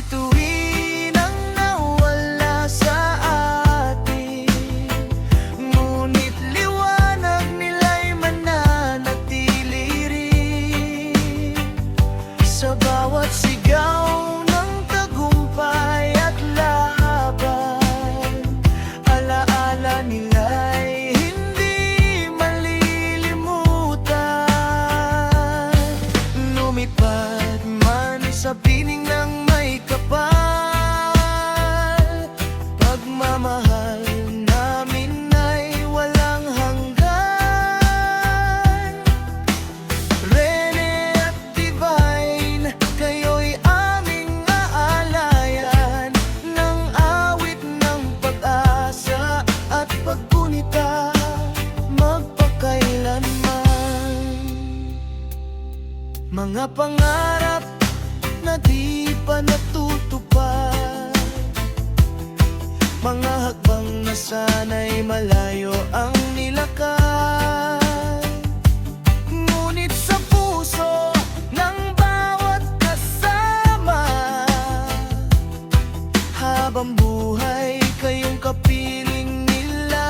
bituin ang nawala sa atin, ngunit liwanag nila'y mananatili rin. Sa bawat sigaw ng tagumpay at laban, alaala nila'y hindi malilimutan. Lumipad man sa piling ng may kapal, pagmamahal namin ay walang hanggan. Rene at Divine, kayo'y aming aalayan, ng awit ng pag-asa at paggunita magpakailanman. Mga pangarap na di pa natutupad, mga hakbang na sana'y malayo ang nilakad, ngunit sa puso ng bawat kasama, habang buhay kayong kapiling nila.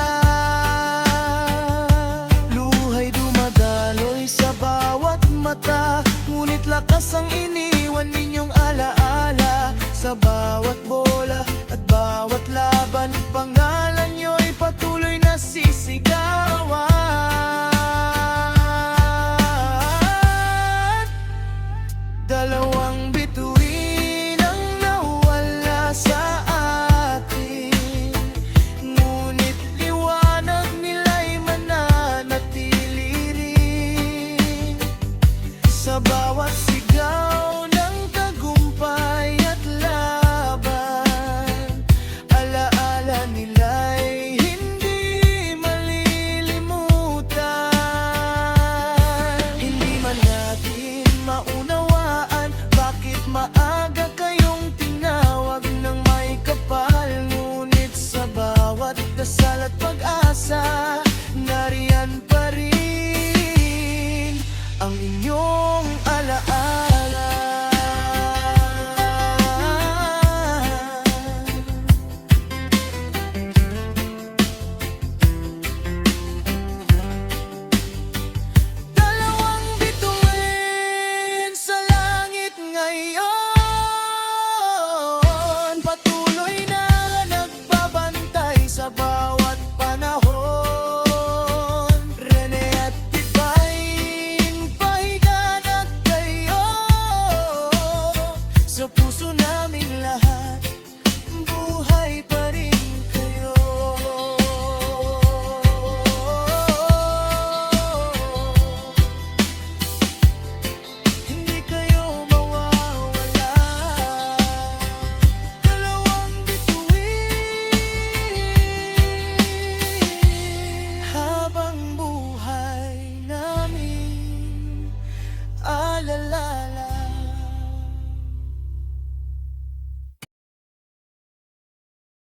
Luhay dumadaloy sa bawat mata, ngunit lakas ang iniwan ninyong alaala sa bawat